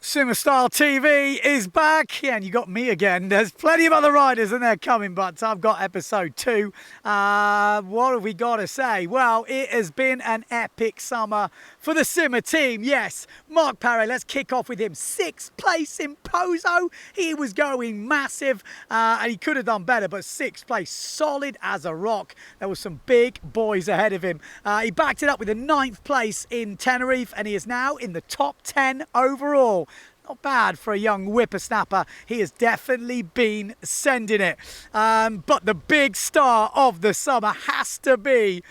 Simmer Style TV is back. Yeah, and you got me again. There's plenty of other riders and they're coming, but I've got episode 2. What have we got to say? Well, it has been an epic summer for the Simmer team. Yes, Mark Paré, let's kick off with him. 6th place in Pozo. He was going massive and he could have done better, but 6th place, solid as a rock. There were some big boys ahead of him. He backed it up with a 9th place in Tenerife and he is now in the top 10 overall. Not bad for a young whippersnapper. He has definitely been sending it. But the big star of the summer has to be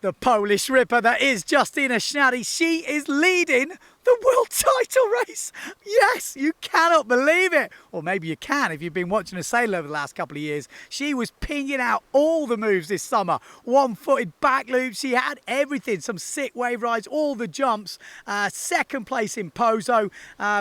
the Polish ripper that is Justina Ashari. She is leading the world title race. Yes, you cannot believe it. Or maybe you can if you've been watching her sail over the last couple of years. She was pinging out all the moves this summer. One-footed back loops. She had everything. Some sick wave rides, all the jumps. 2nd place in Pozo,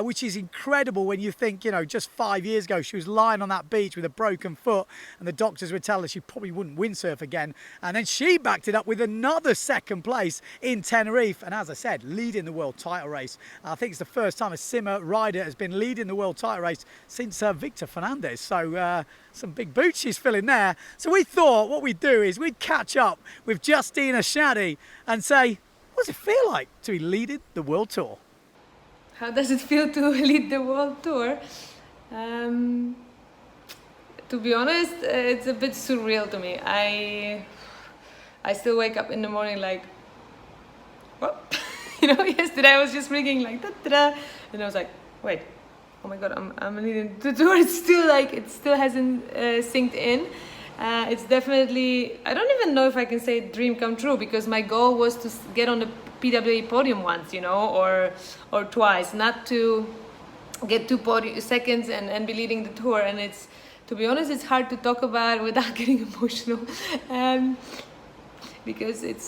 which is incredible when you think, you know, just 5 years ago she was lying on that beach with a broken foot and the doctors would tell her she probably wouldn't windsurf again. And then she backed it up with another 2nd place in Tenerife. And as I said, leading the world title race. I think it's the first time a Simmer rider has been leading the world title race since Victor Fernandez. So some big boots she's filling there. So we thought what we'd do is we'd catch up with Justina Ashari and say, what does it feel like to be leading the world tour? How does it feel to lead the world tour? To be honest, it's a bit surreal to me. I still wake up in the morning like, what? You know, yesterday I was just ringing like da-da-da, and I was like, wait, oh my god, I'm leading the tour. It's still like, it still hasn't synced in. It's definitely, I don't even know if I can say dream come true, because my goal was to get on the PWA podium once, you know, or twice, not to get 2 seconds and be leading the tour. And it's, to be honest, it's hard to talk about without getting emotional. Because it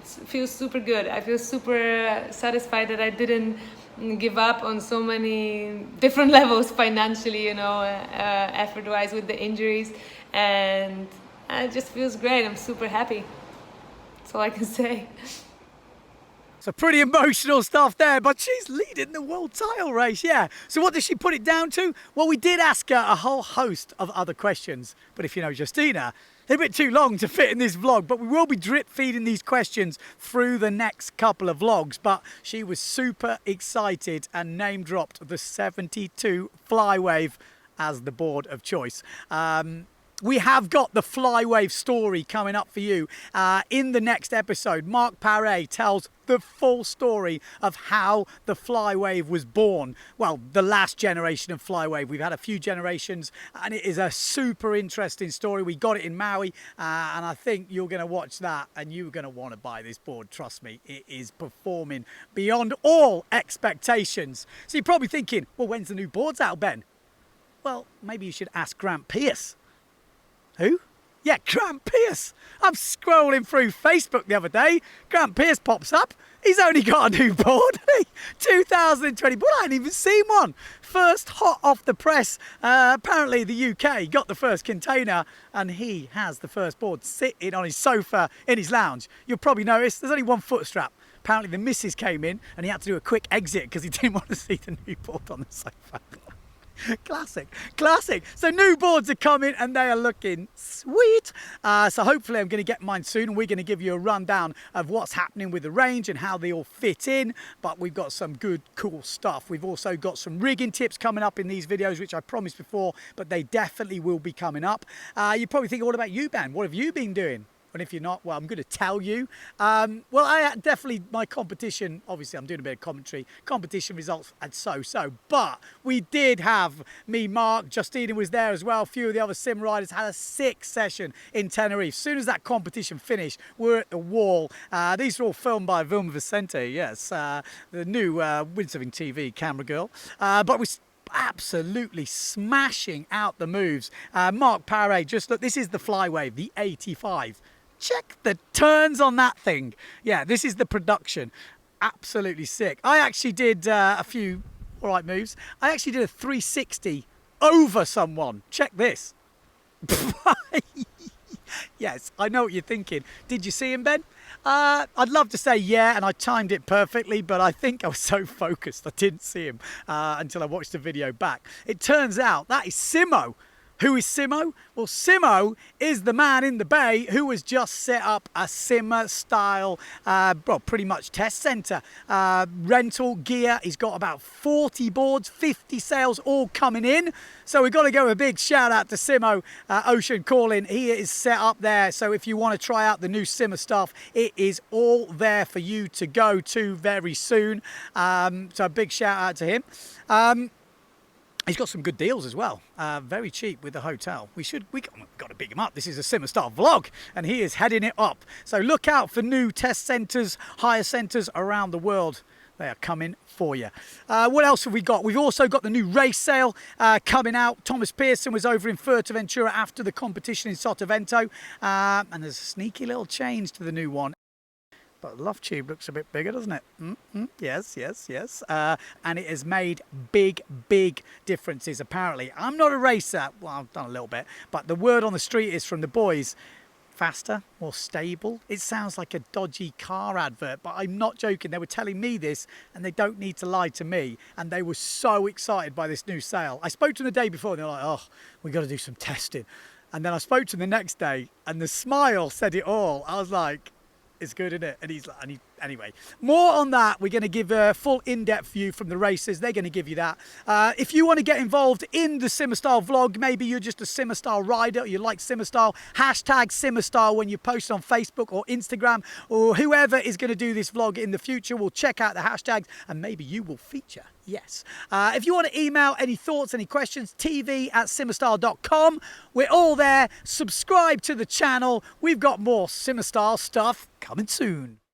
feels super good. I feel super satisfied that I didn't give up on so many different levels financially, you know, effort-wise with the injuries, and it just feels great. I'm super happy. That's all I can say. So pretty emotional stuff there, but she's leading the world title race, yeah. So what does she put it down to? Well, we did ask her a whole host of other questions, but if you know Justina, they're a bit too long to fit in this vlog, but we will be drip feeding these questions through the next couple of vlogs. But she was super excited and name dropped the 72 Flywave as the board of choice. We have got the Flywave story coming up for you in the next episode. Mark Paré tells the full story of how the Flywave was born. Well, the last generation of Flywave. We've had a few generations and it is a super interesting story. We got it in Maui and I think you're going to watch that and you're going to want to buy this board. Trust me, it is performing beyond all expectations. So you're probably thinking, well, when's the new boards out, Ben? Well, maybe you should ask Grant Pierce. Who? Yeah, Grant Pierce. I'm scrolling through Facebook the other day. Grant Pierce pops up. He's only got a new board. 2020 board. I hadn't even seen one. First hot off the press. Apparently the UK got the first container and he has the first board sitting on his sofa in his lounge. You'll probably notice there's only one foot strap. Apparently the missus came in and he had to do a quick exit because he didn't want to see the new board on the sofa. Classic. So new boards are coming and they are looking sweet. So hopefully I'm going to get mine soon and we're going to give you a rundown of what's happening with the range and how they all fit in. But we've got some good, cool stuff. We've also got some rigging tips coming up in these videos, which I promised before, but they definitely will be coming up. You probably think, what about you, Ben? What have you been doing? And if you're not, well, I'm going to tell you. Well, I definitely, my competition, obviously I'm doing a bit of commentary, competition results and so. But we did have me, Mark, Justina was there as well. A few of the other sim riders had a sick session in Tenerife. As soon as that competition finished, we're at the wall. These are all filmed by Vilma Vicente, yes, the new windsurfing TV camera girl. But we absolutely smashing out the moves. Mark Paré, just look, this is the Flywave, the 85. Check the turns on that thing. Yeah, this is the production. Absolutely sick. I actually did a few all right moves. I actually did a 360 over someone. Check this. Yes, I know what you're thinking. Did you see him, Ben? I'd love to say yeah, and I timed it perfectly, but I think I was so focused I didn't see him until I watched the video back. It turns out that is Simo. Who is Simo? Well, Simo is the man in the bay who has just set up a simmer style, well, pretty much test centre. Rental gear. He's got about 40 boards, 50 sails all coming in. So we've got to go a big shout out to Simo Ocean Calling. He is set up there. So if you want to try out the new simmer stuff, it is all there for you to go to very soon. So a big shout out to him. He's got some good deals as well, very cheap with the hotel. We got to big him up. This is a Simmer Star vlog, and he is heading it up. So look out for new test centres, hire centres around the world. They are coming for you. What else have we got? We've also got the new race sail coming out. Thomas Pearson was over in Fuerteventura after the competition in Sotavento, and there's a sneaky little change to the new one. But the loft tube looks a bit bigger, doesn't it? Yes, yes, yes. And it has made big, big differences, apparently. I'm not a racer. Well, I've done a little bit. But the word on the street is from the boys. Faster, more stable. It sounds like a dodgy car advert, but I'm not joking. They were telling me this, and they don't need to lie to me. And they were so excited by this new sail. I spoke to them the day before, and they're like, oh, we've got to do some testing. And then I spoke to them the next day, and the smile said it all. I was like, it's good, isn't it? And he's like, anyway, more on that. We're going to give a full in-depth view from the races. They're going to give you that. If you want to get involved in the Simmerstyle vlog, maybe you're just a Simmerstyle rider, or you like Simmerstyle, hashtag Simmerstyle when you post on Facebook or Instagram, or whoever is going to do this vlog in the future will check out the hashtags, and maybe you will feature. Yes. If you want to email any thoughts, any questions, tv@simmerstyle.com. We're all there. Subscribe to the channel. We've got more Simmerstyle stuff coming soon.